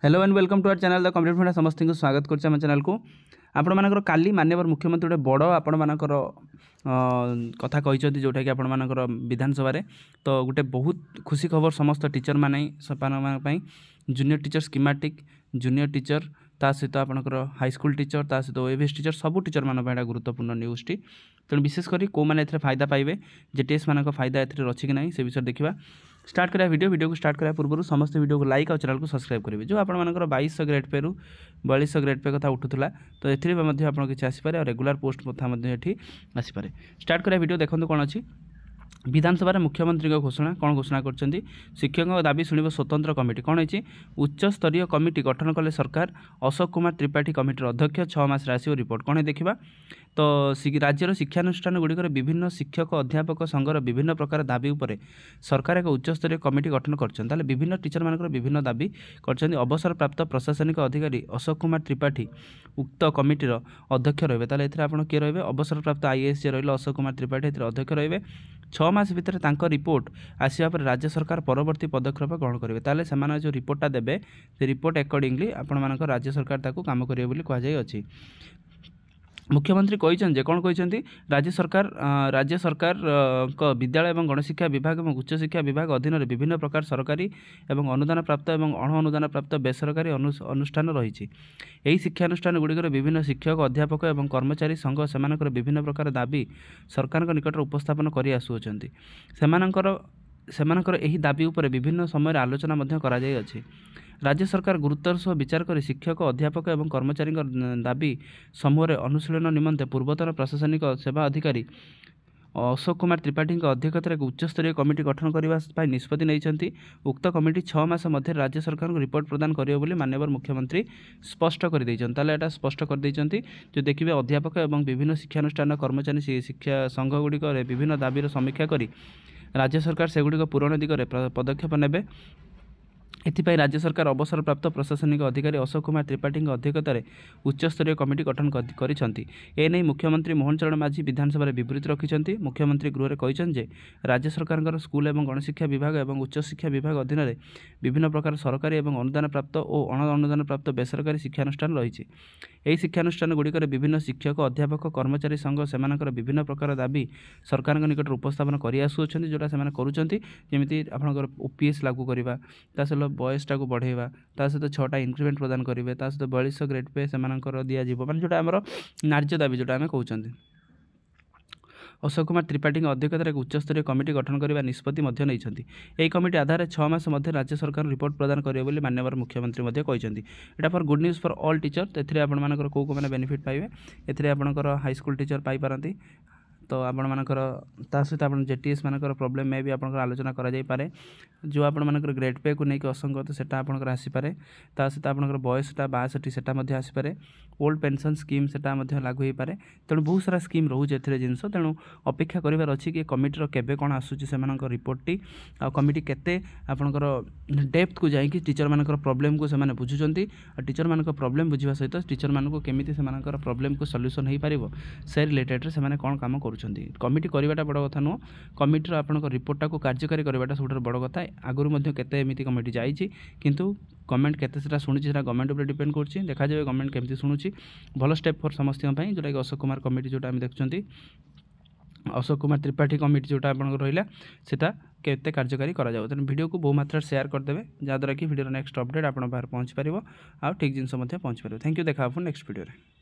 Hello and welcome to our channel the complete friend समस्त को स्वागत करछे हम चैनल को आपण मानकर काली माननीय मुख्यमंत्री गोटे बड़ आपण मानकर कथा कहते जोटा कि आपण मानकर विधानसभा तो गोटे बहुत खुशी खबर समस्त टीचर माने junior teacher schematic junior teacher ता सहित आपंकर हाईस्कल टीचर ता सहित ओएबीएस टीचर सबू टीचर मान गुरुत्वपूर्ण न्यूज टी तेणु विशेषकर कौ मैंने फायदा पाइबे जेटीएस मान फायदा अच्छी कि ना से विषय देखा स्टार्ट करा वीडियो को स्टार्ट करा पूर्व समस्त वीडियो को लाइक और चैनल को सब्सक्राइब करेंगे जो आपर 2200 ग्रेड पे रु 4200 ग्रेड पे कथा उठूला तो एपे किसी आसपे और रेगुलर पोस्ट कथा आसपे स्टार्ट करा वीडियो देखो कौन अच्छी विधानसभा मुख्यमंत्री घोषणा कौन घोषणा कर शिक्षकों दाबी शुणव स्वतंत्र कमिटी कौन है उच्च स्तरीय कमिटी गठन कले सरकार अशोक कुमार त्रिपाठी कमिटर अध्यक्ष 6 मास आसो रिपोर्ट कौन है देखा तो राज्यर शिक्षानुष्ठान गुड़िकर विभिन्न शिक्षक अध्यापक संघर विभिन्न प्रकार दाबी उपर सरकार एक उच्च स्तरीय कमिटी गठन कर विभिन्न टीचर मान विभिन्न दाबी कर अवसर प्राप्त प्रशासनिक अधिकारी अशोक कुमार त्रिपाठी उक्त कमिटीर अध्यक्ष रही आप किए रहे अवसर प्राप्त आईएएस रही अशोक कुमार त्रिपाठी अध्यक्ष रही 6 मास भितर तांको रिपोर्ट आसिया पर राज्य सरकार परवर्ती पदक्षेप ग्रहण करेंगे ताले से जो रिपोर्टा देवे से रिपोर्ट अकॉर्डिंगली आपण मानक राज्य सरकार ताको काम करिवे बोली कहा अछि मुख्यमंत्री कहिछन जे कोन कहिछन राज्य सरकार को विद्यालय एवं गणशिक्षा विभाग और उच्च शिक्षा विभाग अधीन विभिन्न प्रकार सरकारी एवं अनुदान प्राप्त एवं अण अनुदान प्राप्त बेसरकारी अनुष्ठान रही यही शिक्षानुष्ठान गुड़िकर विभिन्न शिक्षक अध्यापक एवं कर्मचारी संघ से विभिन्न प्रकार दाबी सरकार निकट उपस्थापन कर आसुचंती सेमानकर एही दाबी उपर विभिन्न समय आलोचना मध्य करा जाय अछि राज्य सरकार गुरुत्वर सह विचार कर शिक्षक अध्यापक एवं कर्मचारी दाबी समूह अनुशीलन निमंते पूर्वतन प्रशासनिक सेवा अधिकारी अशोक कुमार त्रिपाठी अध्यक्षतार एक उच्चस्तरीय कमिटी गठन करने निष्पत्ति नहीं उक्त कमिटी 6 मास मध्य राज्य सरकार को रिपोर्ट प्रदान करेंगे माननीय मुख्यमंत्री स्पष्ट कर देते स्पष्ट कर देते जो देखिए अध्यापक एवं विभिन्न शिक्षानुष्ठान कर्मचारी शिक्षा संघ गुड़िक विभिन्न दाबीर समीक्षा कर राज्य सरकार सेगुड़िक पूरण दिगरे पदक्षेप नेबे एथिपाई राज्य सरकार अवसर प्राप्त प्रशासनिक अधिकारी अशोक कुमार त्रिपाठी अध्यक्षतार उच्चस्तरीय कमिटी गठन करने मुख्यमंत्री मोहन चरण माझी विधानसभा विवृत्ति रखिंट मुख्यमंत्री गृह कहते राज्य सरकार स्कूल एवं गणशिक्षा विभाग और उच्च शिक्षा विभाग अधीन विभिन्न प्रकार सरकारी और अनुदान प्राप्त और अण अनुदान प्राप्त बेसरकारी शिक्षानुष्ठान रही शिक्षानुष्ठान गुड़िकर विभिन्न शिक्षक अध्यापक कर्मचारी संघ से विभिन्न प्रकार दाबी सरकार निकट उपस्थापन कर जोटा से करुँच आप ओपीएस लागू करवा बयसटा को बढ़ेवा सहित 6टा इंक्रीमेंट प्रदान करेंगे सहित 4200 ग्रेड पे से दिज्व मैं जोटा आम नार्य दाबी जोटा आम कहते अशोक कुमार त्रिपाठी अध्यक्षतार एक उच्चस्तरीय कमिटी गठन करने निष्पत्ति नहीं कमिटी आधार 6 मास मध्य राज्य सरकार रिपोर्ट प्रदान करेंगे माननीय मुख्यमंत्री कहते यहाँ for good news for all teacher तो आपर कौ मैंने बेनिफिट पाइबे एथिरे आपणकर हाईस्कल टीचर पाइपारती तो आपण मानकर सहित आप जेटीएस मानकर प्रोब्लेम में भी आपंकर आलोचना करा जाई पारे जो आपण मानकर ग्रेड पे को लेकिन असंगत सेटा आपंकर आसीपारे ता सहित आपंकर बयसटा 62 सेटा मध्ये आसीपारे ओल्ड पेंशन स्कीम सेटा मध्ये लागू हो पारे तेणु बहुत सारा स्कीम रोचे एथिरे जिनस तेणु अपेक्षा करिवार अछि कि कमिटीर केबे कोन आसुची सेमानकर रिपोर्ट टी आ कमिटी केते आपंकर डेप्थ को जाई कि टीचर मानकर प्रॉब्लम को सेमाने बुझुचंती आ टीचर मानकर प्रॉब्लम बुझिबा सहित टीचर मानको केमिति सेमानकर प्रॉब्लम को सॉल्यूशन हो पारिबो से रिलेटेड रे सेमाने कोन काम कमिटी करवाटा बड़ कथा नुह कमिटीर आपंकर रिपोर्टा को कार्यकारी करवाटा सब बड़ कथा आगुरी केते एमती कमिटी जाइए किंतु गवर्नमेंट केते सेटा शुणी गवर्नमेंट उपर डिपेंड कर देखा जाए गवर्नमेंट केमती शुणुची भल स्टेप फॉर समस्त जोटा कि अशोक कुमार कमिटी जोटा आम देखुं अशोक कुमार त्रिपाठी कमिटी जोटा आप रहा सेटा केते कार्यकारी करा जाओ तेणु वीडियो को बहु मात्रा शेयर करदेवे जहाँद्वारा कि वीडियो नेक्स्ट अपडेट आप बाहर पहुँच पार आ ठीक जिनस पहुँच पार थैंक यू देखा नेक्स्ट वीडियो।